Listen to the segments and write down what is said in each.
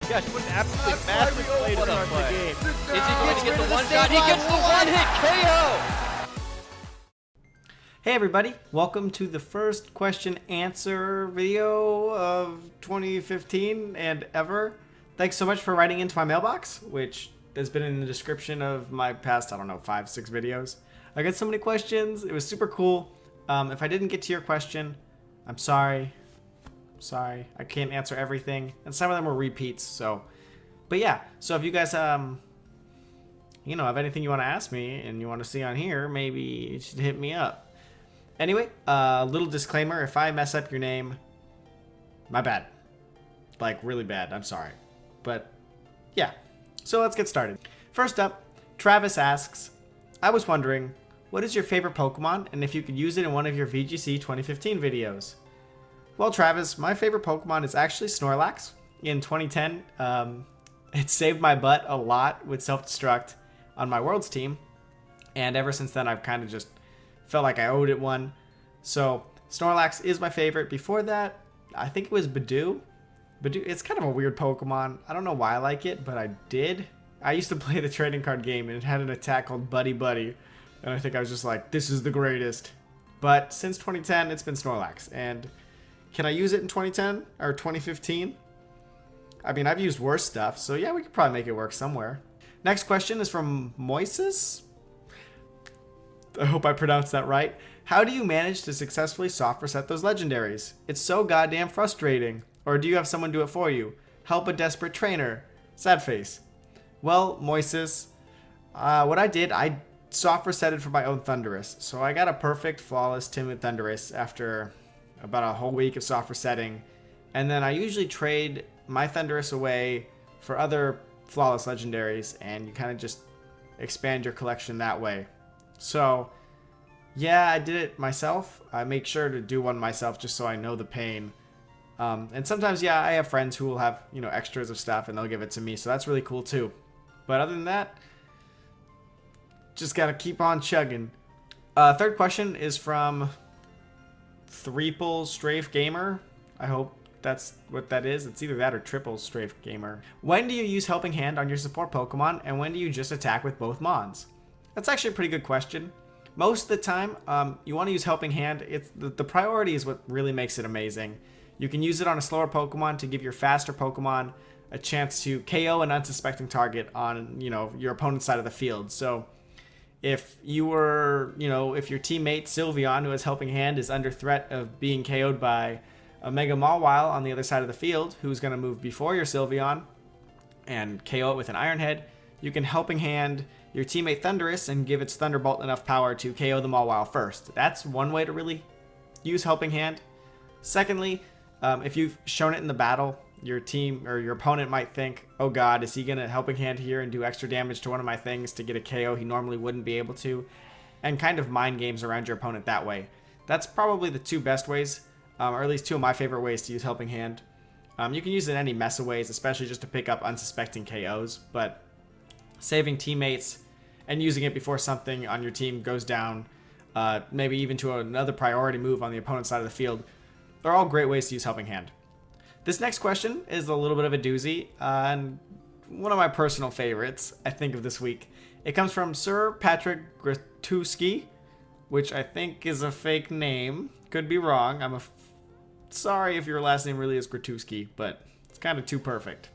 gosh, what an absolutely massive play to start the game. Is he going to get the one shot? He gets the one-hit KO! Hey everybody, welcome to the first question answer video of 2015 and ever. Thanks so much for writing into my mailbox, which has been in the description of my past, 5-6 videos. I got so many questions, it was super cool. If I didn't get to your question, I'm sorry. I can't answer everything, and some of them were repeats, so. But yeah, so if you guys, have anything you want to ask me and you want to see on here, maybe you should hit me up. Anyway, little disclaimer, if I mess up your name, my bad. Like, really bad, I'm sorry. But, yeah. So let's get started. First up, Travis asks, I was wondering, what is your favorite Pokemon, and if you could use it in one of your VGC 2015 videos? Well, Travis, my favorite Pokemon is actually Snorlax. In 2010, it saved my butt a lot with Self-Destruct on my Worlds team, and ever since then I've kind of just felt like I owed it one. So Snorlax is my favorite. Before that, I think it was Badoo. Badoo, it's kind of a weird Pokemon. I don't know why I like it, but I did. I used to play the trading card game, and it had an attack called Buddy Buddy, and I think I was just like, this is the greatest. But since 2010, it's been Snorlax. And can I use it in 2010 or 2015? I mean, I've used worse stuff, so yeah, we could probably make it work somewhere. Next question is from Moises. I hope I pronounced that right. How do you manage to successfully soft reset those legendaries? It's so goddamn frustrating. Or do you have someone do it for you? Help a desperate trainer. Sad face. Well, Moises, what I did, I soft resetted for my own Thundurus. So I got a perfect, flawless Timid Thundurus after about a whole week of soft resetting. And then I usually trade my Thundurus away for other flawless legendaries, and you kind of just expand your collection that way. So, yeah, I did it myself. I make sure to do one myself just so I know the pain. And sometimes, yeah, I have friends who will have, extras of stuff and they'll give it to me. So that's really cool too. But other than that, just gotta keep on chugging. Third question is from Threeple Strafe Gamer. I hope that's what that is. It's either that or Triple Strafe Gamer. When do you use Helping Hand on your support Pokemon, and when do you just attack with both Mons? That's actually a pretty good question. Most of the time, you want to use Helping Hand. It's the priority is what really makes it amazing. You can use it on a slower Pokemon to give your faster Pokemon a chance to KO an unsuspecting target on, your opponent's side of the field. So if you were, if your teammate Sylveon, who has Helping Hand, is under threat of being KO'd by a Mega Mawile on the other side of the field, who's going to move before your Sylveon and KO it with an Iron Head, you can Helping Hand your teammate Thundurus and give its Thunderbolt enough power to KO the Mawile first. That's one way to really use Helping Hand. Secondly, if you've shown it in the battle, your team or your opponent might think, oh god, is he going to Helping Hand here and do extra damage to one of my things to get a KO he normally wouldn't be able to, and kind of mind games around your opponent that way. That's probably the two best ways, or at least two of my favorite ways to use Helping Hand. You can use it in any mess of ways, especially just to pick up unsuspecting KOs, but saving teammates and using it before something on your team goes down, maybe even to another priority move on the opponent's side of the field, they're all great ways to use Helping Hand. This next question is a little bit of a doozy, and one of my personal favorites, I think, of this week. It comes from Sir Patrick Gratuski, which I think is a fake name. Could be wrong. I'm sorry if your last name really is Gratuski, but it's kind of too perfect.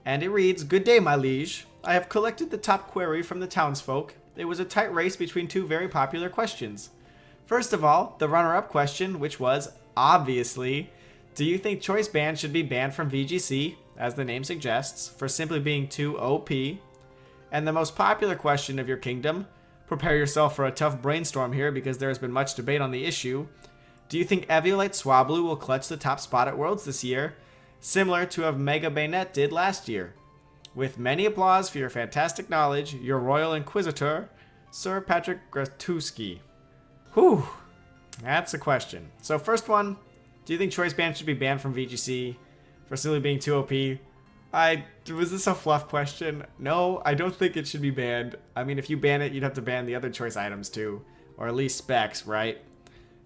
And it reads, Good day, my liege. I have collected the top query from the townsfolk. It was a tight race between two very popular questions. First of all, the runner-up question, which was, obviously, do you think Choice Band should be banned from VGC, as the name suggests, for simply being too OP? And the most popular question of your kingdom, prepare yourself for a tough brainstorm here because there has been much debate on the issue. Do you think Eviolite Swablu will clutch the top spot at Worlds this year, similar to what Mega Bayonet did last year? With many applause for your fantastic knowledge, your Royal Inquisitor, Sir Patrick Gratuski. Whew, that's a question. So first one, do you think Choice Band should be banned from VGC for simply being too OP? Was this a fluff question? No, I don't think it should be banned. I mean, if you ban it, you'd have to ban the other choice items too, or at least specs, right?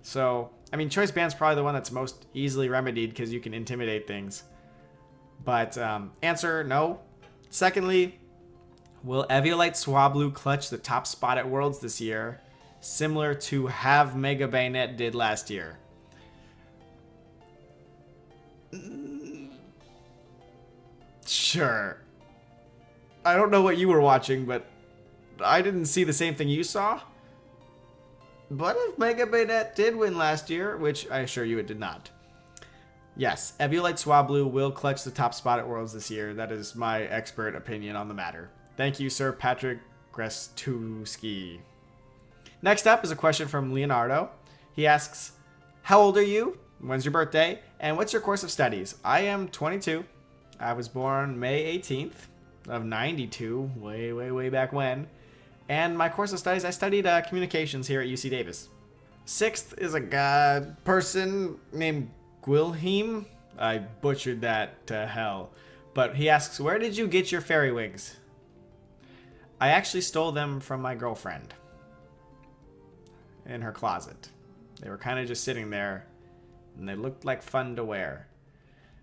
So, I mean, Choice Band's probably the one that's most easily remedied because you can intimidate things. But answer, no. Secondly, will Eviolite Swablu clutch the top spot at Worlds this year, similar to Have Mega Bayonet did last year? Sure. I don't know what you were watching, but I didn't see the same thing you saw. But if Mega Bayonet did win last year, which I assure you it did not. Yes, Eviolite Swablu will clutch the top spot at Worlds this year. That is my expert opinion on the matter. Thank you, Sir Patrick Grestuski. Next up is a question from Leonardo. He asks, how old are you? When's your birthday? And what's your course of studies? I am 22. I was born May 18th of 92, way back when. And my course of studies, I studied communications here at UC Davis. Sixth is a person named Gwilheim. I butchered that to hell. But he asks, where did you get your fairy wigs? I actually stole them from my girlfriend in her closet. They were kind of just sitting there, and they looked like fun to wear.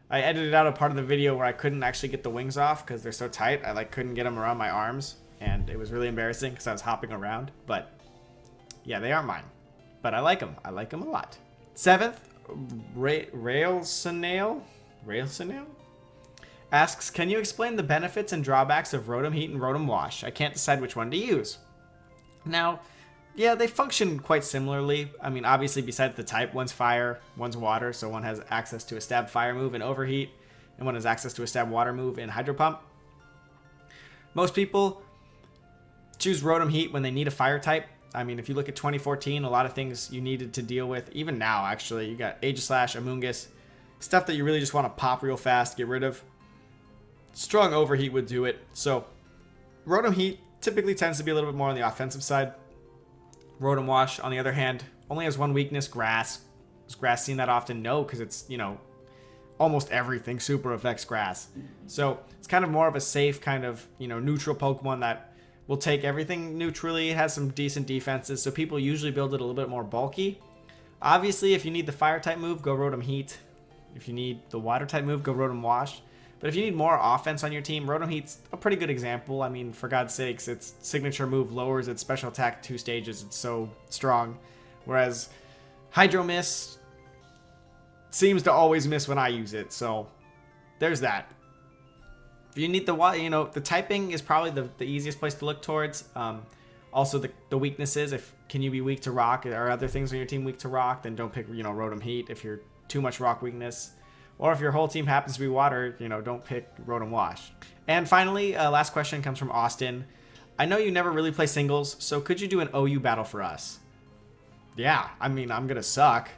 I edited out a part of the video where I couldn't actually get the wings off because they're so tight. I couldn't get them around my arms, and it was really embarrassing because I was hopping around. But yeah, they aren't mine. But I like them. I like them a lot. Seventh, Railsanail asks, can you explain the benefits and drawbacks of Rotom Heat and Rotom Wash? I can't decide which one to use. Now, yeah, they function quite similarly. I mean, obviously, besides the type, one's fire, one's water, so one has access to a stab fire move in Overheat, and one has access to a stab water move in Hydro Pump. Most people choose Rotom Heat when they need a fire type. I mean, if you look at 2014, a lot of things you needed to deal with, even now, actually, you got Aegislash, Amoonguss, stuff that you really just want to pop real fast, get rid of. Strong Overheat would do it. So, Rotom Heat typically tends to be a little bit more on the offensive side. Rotom Wash, on the other hand, only has one weakness, Grass. Is Grass seen that often? No, because it's, you know, almost everything super affects Grass. So, it's kind of more of a safe kind of, you know, neutral Pokemon that will take everything neutrally. It has some decent defenses, so people usually build it a little bit more bulky. Obviously, if you need the fire type move, go Rotom Heat. If you need the water type move, go Rotom Wash. But if you need more offense on your team, Rotom Heat's a pretty good example. I mean, for God's sakes, its signature move lowers its special attack 2 stages. It's so strong. Whereas Hydro Miss seems to always miss when I use it. So there's that. If you need the, you know, the typing is probably the easiest place to look towards. Also, the weaknesses. Can you be weak to rock? Are other things on your team weak to rock? Then don't pick, you know, Rotom Heat if you're too much rock weakness. Or if your whole team happens to be water, you know, don't pick Rotom Wash. And finally, last question comes from Austin. I know you never really play singles, so could you do an OU battle for us? Yeah, I mean, I'm going to suck,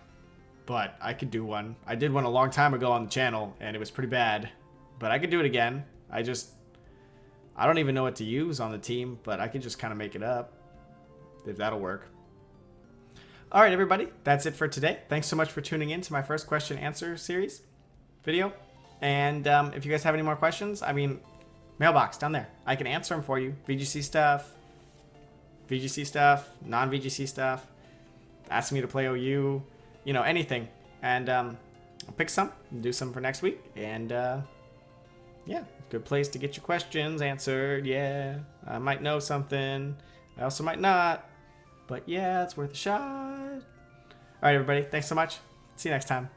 but I could do one. I did one a long time ago on the channel, and it was pretty bad. But I could do it again. I don't even know what to use on the team, but I could just kind of make it up, if that'll work. All right, everybody, that's it for today. Thanks so much for tuning in to my first question answer series video. And if you guys have any more questions, I mean, mailbox down there. I can answer them for you. VGC stuff, non-VGC stuff, ask me to play OU, you know, anything. And I'll pick some and do some for next week. And yeah, good place to get your questions answered. Yeah, I might know something. I also might not. But yeah, it's worth a shot. All right, everybody. Thanks so much. See you next time.